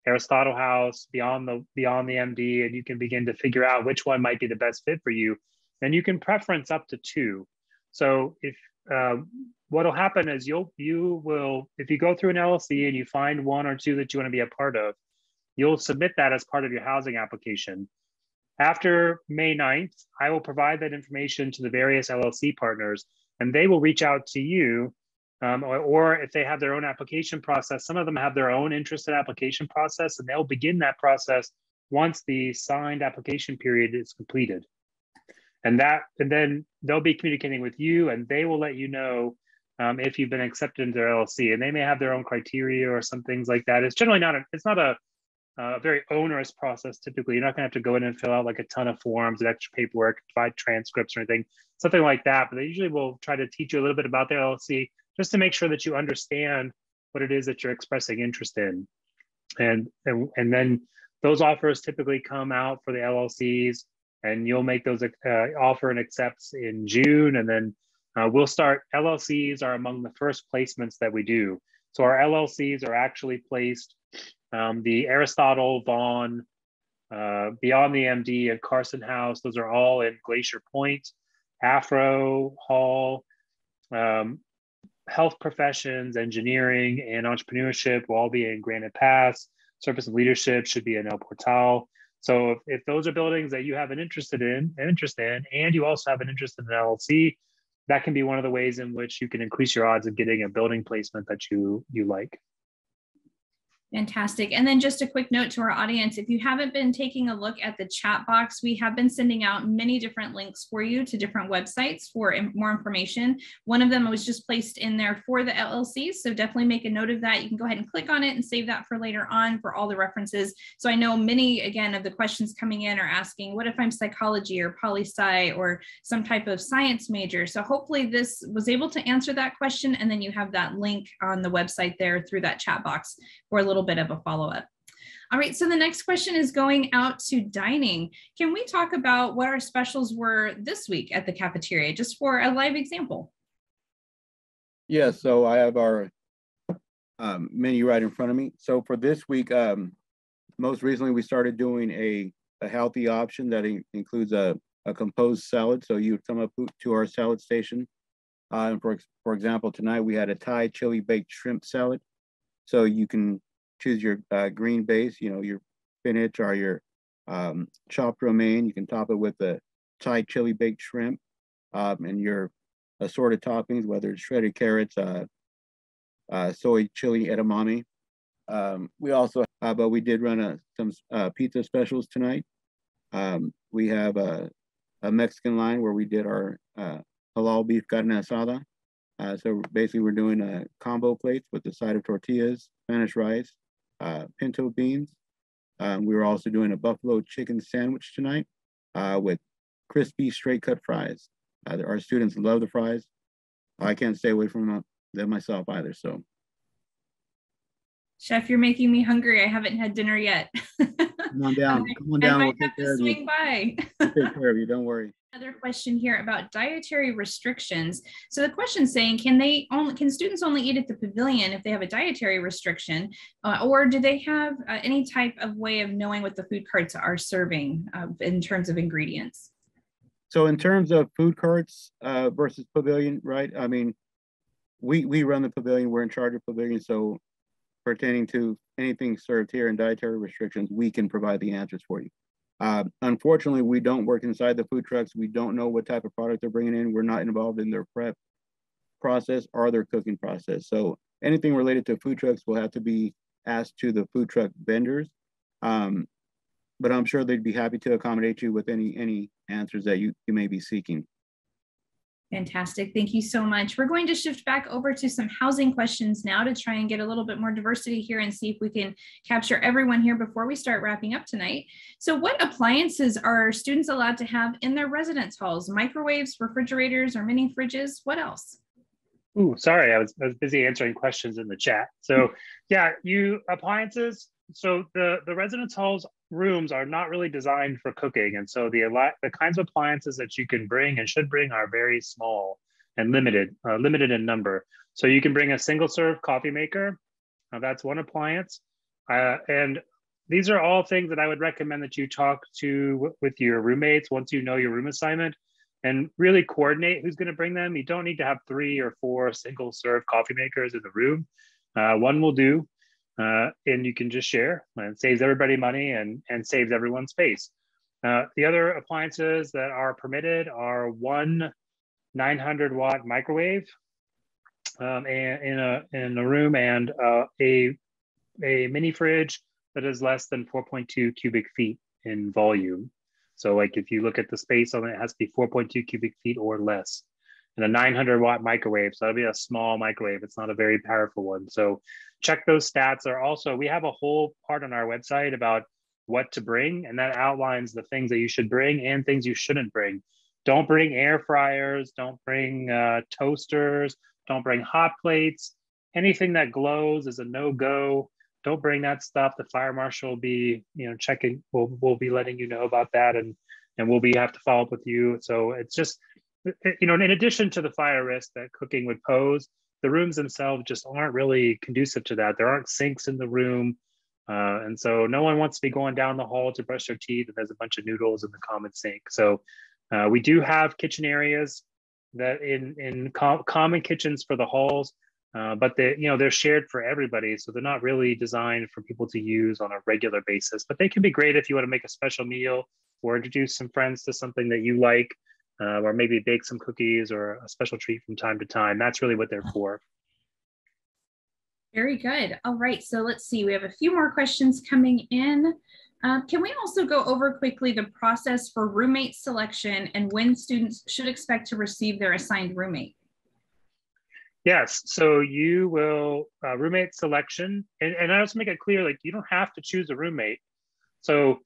Aristotle House, beyond the MD, and you can begin to figure out which one might be the best fit for you. And you can preference up to 2. So if what'll happen is you will, if you go through an LLC and you find 1 or 2 that you want to be a part of, you'll submit that as part of your housing application. After May 9th, I will provide that information to the various LLC partners, and they will reach out to you, or if they have their own application process, some of them have their own interested application process, and they'll begin that process once the signed application period is completed. And then they'll be communicating with you, and they will let you know if you've been accepted into their LLC. And they may have their own criteria or some things like that. It's generally not a very onerous process. Typically, you're not going to have to go in and fill out like a ton of forms and extra paperwork, provide transcripts or anything, something like that. But they usually will try to teach you a little bit about their LLC just to make sure that you understand what it is that you're expressing interest in. And then those offers typically come out for the LLCs, and you'll make those offer and accepts in June. And then we'll start, LLCs are among the first placements that we do. So our LLCs are actually placed, the Aristotle, Vaughn, Beyond the MD, and Carson House, those are all in Glacier Point. Afro, Hall, health professions, engineering, and entrepreneurship will all be in Granite Pass. Service and leadership should be in El Portal. So if those are buildings that you have an interest in, and you also have an interest in an LLC, that can be one of the ways in which you can increase your odds of getting a building placement that you like. Fantastic. And then just a quick note to our audience, if you haven't been taking a look at the chat box, we have been sending out many different links for you to different websites for more information. One of them was just placed in there for the LLCs, so definitely make a note of that. You can go ahead and click on it and save that for later on for all the references. So I know many, again, of the questions coming in are asking, what if I'm psychology or poli-sci or some type of science major? So hopefully this was able to answer that question, and then you have that link on the website there through that chat box for a little bit of a follow-up. All right, so the next question is going out to dining. Can we talk about what our specials were this week at the cafeteria, just for a live example? Yeah, so I have our menu right in front of me. So for this week, most recently we started doing a healthy option that includes a composed salad. So you would come up to our salad station. And for example, tonight we had a Thai chili baked shrimp salad. So you can choose your green base, your spinach or your chopped romaine. You can top it with the Thai chili baked shrimp and your assorted toppings, whether it's shredded carrots, soy chili edamame. We also, but we did run some pizza specials tonight. We have a Mexican line where we did our halal beef carne asada. So basically we're doing combo plates with the side of tortillas, Spanish rice, pinto beans. We were also doing a buffalo chicken sandwich tonight with crispy straight cut fries. Our students love the fries. I can't stay away from them myself either. So, Chef, you're making me hungry. I haven't had dinner yet. Come on down. Come on down. I might have to swing by. We'll take care of you. Don't worry. Another question here about dietary restrictions. So the question is saying, can students only eat at the pavilion if they have a dietary restriction, or do they have any type of way of knowing what the food carts are serving in terms of ingredients? So in terms of food carts versus pavilion, right? I mean, we run the pavilion. We're in charge of pavilion. So pertaining to anything served here in dietary restrictions, we can provide the answers for you. Unfortunately, we don't work inside the food trucks. We don't know what type of product they're bringing in. We're not involved in their prep process or their cooking process. So anything related to food trucks will have to be asked to the food truck vendors. But I'm sure they'd be happy to accommodate you with any answers that you may be seeking. Fantastic. Thank you so much. We're going to shift back over to some housing questions now to try and get a little bit more diversity here and see if we can capture everyone here before we start wrapping up tonight. So what appliances are students allowed to have in their residence halls? Microwaves, refrigerators, or mini fridges? What else? Ooh, sorry, I was busy answering questions in the chat. So yeah, appliances. So the residence halls rooms are not really designed for cooking. And so the kinds of appliances that you can bring and should bring are very small and limited in number. So you can bring a single serve coffee maker. That's one appliance. And these are all things that I would recommend that you talk to with your roommates once you know your room assignment, and really coordinate who's going to bring them. You don't need to have 3 or 4 single serve coffee makers in the room. One will do, and you can just share, and it saves everybody money and saves everyone space. The other appliances that are permitted are one 900-watt microwave and in a room, and a mini fridge that is less than 4.2 cubic feet in volume. So like if you look at the space on it, it has to be 4.2 cubic feet or less. And a 900-watt microwave, so that'll be a small microwave. It's not a very powerful one. So check those stats. We have a whole part on our website about what to bring, and that outlines the things that you should bring and things you shouldn't bring. Don't bring air fryers, don't bring toasters, don't bring hot plates. Anything that glows is a no-go. Don't bring that stuff. The fire marshal will be, checking. We'll be letting you know about that, and we'll have to follow up with you. So it's just, in addition to the fire risk that cooking would pose, the rooms themselves just aren't really conducive to that. There aren't sinks in the room. And so no one wants to be going down the hall to brush their teeth and there's a bunch of noodles in the common sink. So we do have kitchen areas that in common kitchens for the halls, but they're shared for everybody. So they're not really designed for people to use on a regular basis, but they can be great if you want to make a special meal or introduce some friends to something that you like, or maybe bake some cookies or a special treat from time to time. That's really what they're for. Very good. All right, so let's see. We have a few more questions coming in. Can we also go over quickly the process for roommate selection and when students should expect to receive their assigned roommate? Yes, so you will roommate selection, and I also make it clear, like you don't have to choose a roommate. So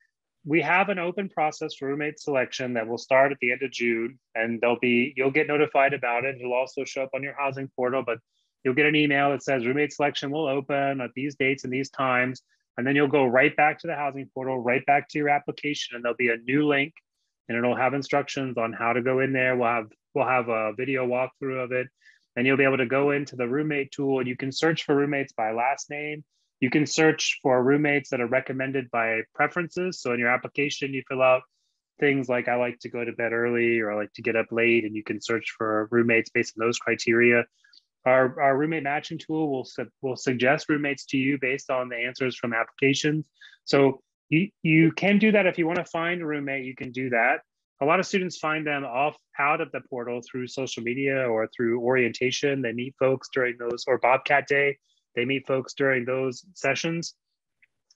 we have an open process for roommate selection that will start at the end of June, and you'll get notified about it. It'll also show up on your housing portal, but you'll get an email that says roommate selection will open at these dates and these times. And then you'll go right back to the housing portal, right back to your application, and there'll be a new link, and it'll have instructions on how to go in there. We'll have a video walkthrough of it, and you'll be able to go into the roommate tool, and you can search for roommates by last name. You can search for roommates that are recommended by preferences. So in your application, you fill out things like I like to go to bed early, or I like to get up late, and you can search for roommates based on those criteria. Our roommate matching tool will suggest roommates to you based on the answers from applications. So you can do that. If you want to find a roommate, you can do that. A lot of students find them out of the portal through social media or through orientation. They meet folks during those, or Bobcat Day, they meet folks during those sessions.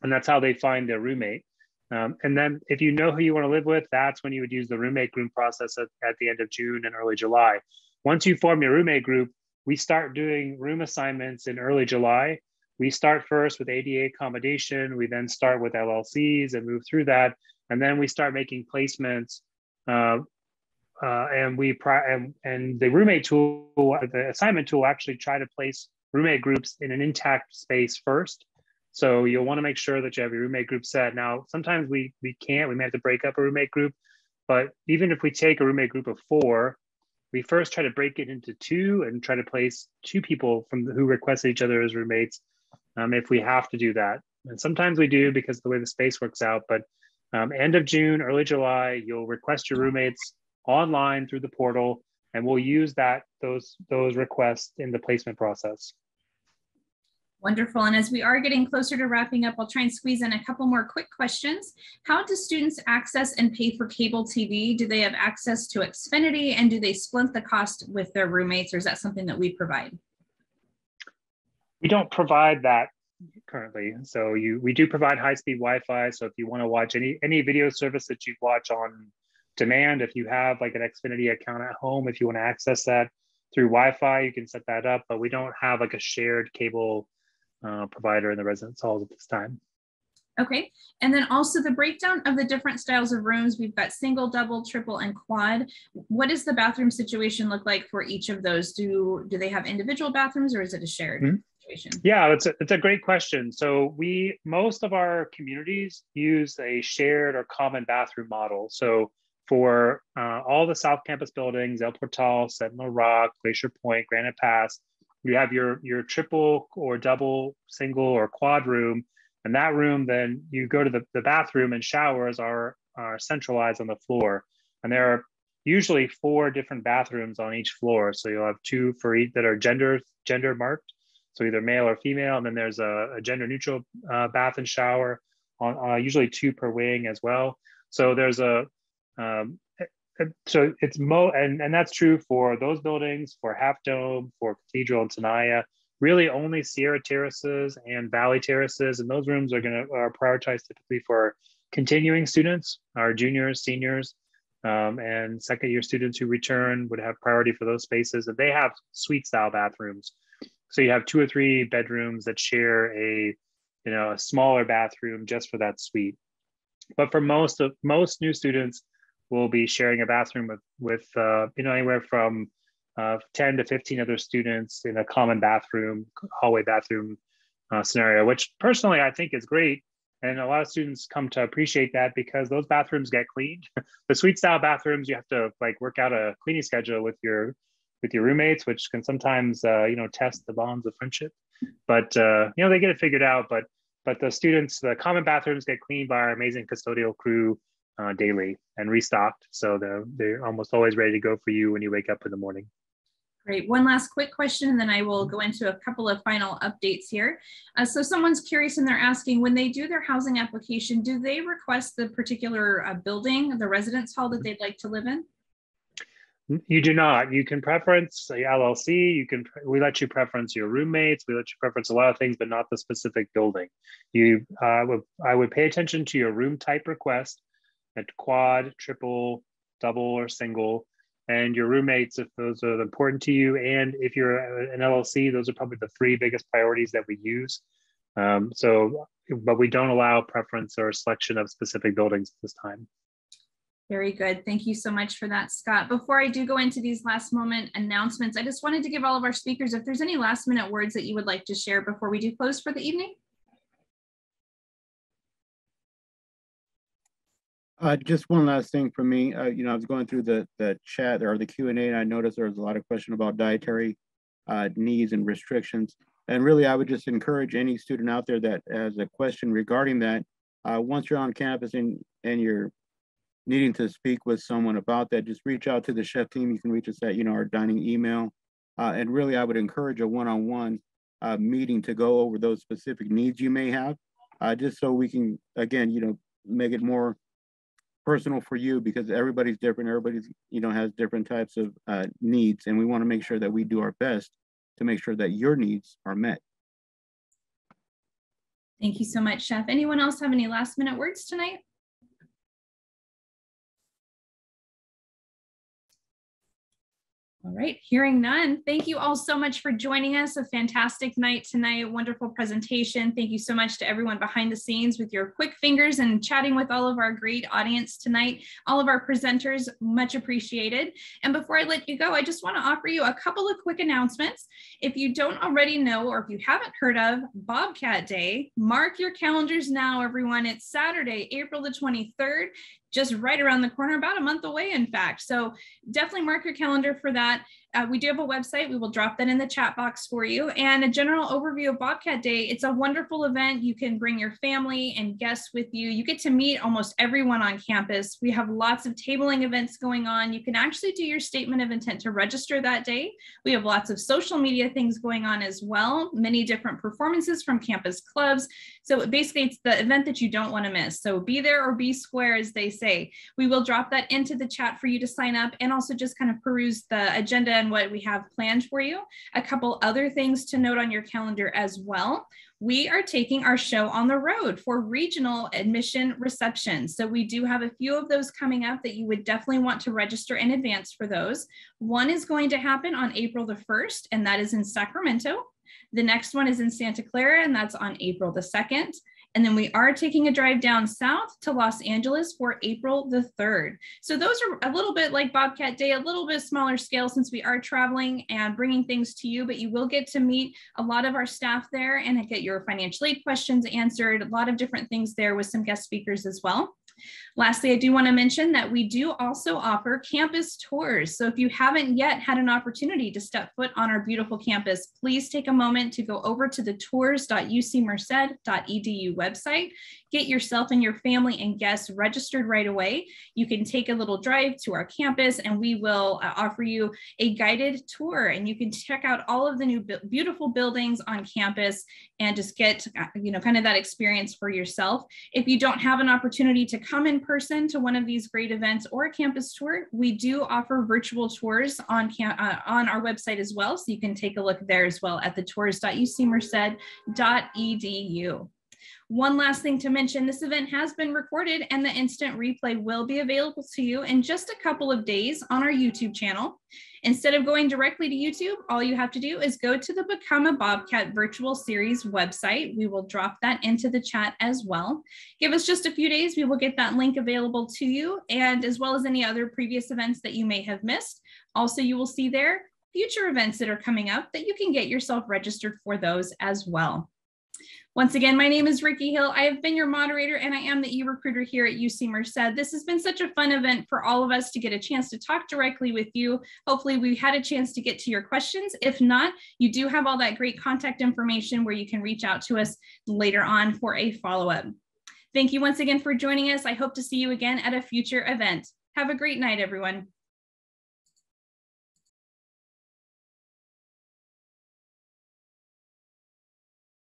And that's how they find their roommate. And then if you know who you want to live with, that's when you would use the roommate group process at the end of June and early July. Once you form your roommate group, we start doing room assignments in early July. We start first with ADA accommodation. We then start with LLCs and move through that. And then we start making placements. And the roommate tool, the assignment tool, actually try to place roommate groups in an intact space first. So you'll want to make sure that you have your roommate group set. Now, sometimes we can't, we may have to break up a roommate group, but even if we take a roommate group of 4, we first try to break it into 2 and try to place 2 people who requested each other as roommates if we have to do that. And sometimes we do because of the way the space works out, but end of June, early July, you'll request your roommates online through the portal, and we'll use those requests in the placement process. Wonderful. And as we are getting closer to wrapping up, I'll try and squeeze in a couple more quick questions. How do students access and pay for cable TV? Do they have access to Xfinity, and do they split the cost with their roommates, or is that something that we provide? We don't provide that currently. So we do provide high-speed Wi-Fi. So if you want to watch any video service that you watch on demand, if you have like an Xfinity account at home, if you want to access that through Wi-Fi, you can set that up, but we don't have like a shared cable provider in the residence halls at this time. Okay, and then also the breakdown of the different styles of rooms. We've got single, double, triple, and quad. What does the bathroom situation look like for each of those? Do they have individual bathrooms, or is it a shared situation? Yeah, it's a great question. So most of our communities use a shared or common bathroom model. So for all the South Campus buildings, El Portal, Sentinel Rock, Glacier Point, Granite Pass, you have your triple or double, single, or quad room, And that room, then you go to the bathroom, and showers are centralized on the floor. And there are usually 4 different bathrooms on each floor. So you'll have 2 for each that are gender marked. So either male or female. And then there's a gender neutral bath and shower on usually 2 per wing as well. So there's so it's and that's true for those buildings, for Half Dome, for Cathedral and Tenaya. Really only Sierra Terraces and Valley Terraces, and those rooms are prioritized typically for continuing students, our juniors, seniors, and second year students who return would have priority for those spaces. And they have suite style bathrooms. So you have 2 or 3 bedrooms that share a smaller bathroom just for that suite. But for most new students, we'll be sharing a bathroom with anywhere from 10 to 15 other students in a common bathroom, hallway bathroom scenario, which personally I think is great. And a lot of students come to appreciate that because those bathrooms get cleaned. The suite style bathrooms, you have to work out a cleaning schedule with your roommates, which can sometimes test the bonds of friendship. But they get it figured out. But the common bathrooms get cleaned by our amazing custodial crew daily and restocked. So they're almost always ready to go for you when you wake up in the morning. Great. One last quick question, and then I will go into a couple of final updates here. So someone's curious and they're asking, when they do their housing application, do they request the particular building, the residence hall that they'd like to live in? You do not. You can preference the LLC. We let you preference your roommates. We let you preference a lot of things, but not the specific building. I would pay attention to your room type request at quad, triple, double, or single. And your roommates, if those are important to you. And if you're an LLC, those are probably the 3 biggest priorities that we use. But we don't allow preference or selection of specific buildings at this time. Very good. Thank you so much for that, Scott. Before I do go into these last moment announcements, I just wanted to give all of our speakers, if there's any last minute words that you would like to share before we do close for the evening. Just one last thing for me. I was going through the chat or the Q&A, and I noticed there was a lot of question about dietary needs and restrictions. And really, I would just encourage any student out there that has a question regarding that. Once you're on campus and you're needing to speak with someone about that, just reach out to the chef team. You can reach us at our dining email. And really, I would encourage a one-on-one meeting to go over those specific needs you may have, just so we can, again, make it more personal for you, because everybody's different. Everybody's, has different types of needs, and we want to make sure that we do our best to make sure that your needs are met. Thank you so much, Chef. Anyone else have any last minute words tonight? All right, hearing none. Thank you all so much for joining us. A fantastic night tonight, wonderful presentation. Thank you so much to everyone behind the scenes with your quick fingers and chatting with all of our great audience tonight. All of our presenters, much appreciated. And before I let you go, I just want to offer you a couple of quick announcements. If you don't already know, or if you haven't heard of Bobcat Day, mark your calendars now, everyone. It's Saturday, April the 23rd. Just right around the corner, about a month away, in fact. So definitely mark your calendar for that. We do have a website. We will drop that in the chat box for you. And a general overview of Bobcat Day. It's a wonderful event. You can bring your family and guests with you. You get to meet almost everyone on campus. We have lots of tabling events going on. You can actually do your statement of intent to register that day. We have lots of social media things going on as well. Many different performances from campus clubs. So basically, it's the event that you don't want to miss. So be there or be square, as they say. We will drop that into the chat for you to sign up, and also just kind of peruse the agenda and what we have planned for you. A couple other things to note on your calendar as well. We are taking our show on the road for regional admission receptions. So we do have a few of those coming up that you would definitely want to register in advance for those. One is going to happen on April the 1st, and that is in Sacramento. The next one is in Santa Clara, and that's on April the 2nd. And then we are taking a drive down south to Los Angeles for April the 3rd. So those are a little bit like Bobcat Day, a little bit smaller scale since we are traveling and bringing things to you, but you will get to meet a lot of our staff there and get your financial aid questions answered, a lot of different things there with some guest speakers as well. Lastly, I do want to mention that we do also offer campus tours. So if you haven't yet had an opportunity to step foot on our beautiful campus, please take a moment to go over to the tours.ucmerced.edu website. Get yourself and your family and guests registered right away. You can take a little drive to our campus and we will offer you a guided tour, and you can check out all of the new beautiful buildings on campus and just get, kind of that experience for yourself. If you don't have an opportunity to come in person to one of these great events or a campus tour, we do offer virtual tours on our website as well. So you can take a look there as well at the tours.ucmerced.edu. One last thing to mention, this event has been recorded and the instant replay will be available to you in just a couple of days on our YouTube channel. Instead of going directly to YouTube, all you have to do is go to the Become a Bobcat virtual series website. We will drop that into the chat as well. Give us just a few days, we will get that link available to you, and as well as any other previous events that you may have missed. Also, you will see there future events that are coming up that you can get yourself registered for those as well. Once again, my name is Ricky Hill. I have been your moderator and I am the e-recruiter here at UC Merced. This has been such a fun event for all of us to get a chance to talk directly with you. Hopefully we had a chance to get to your questions. If not, you do have all that great contact information where you can reach out to us later on for a follow-up. Thank you once again for joining us. I hope to see you again at a future event. Have a great night, everyone.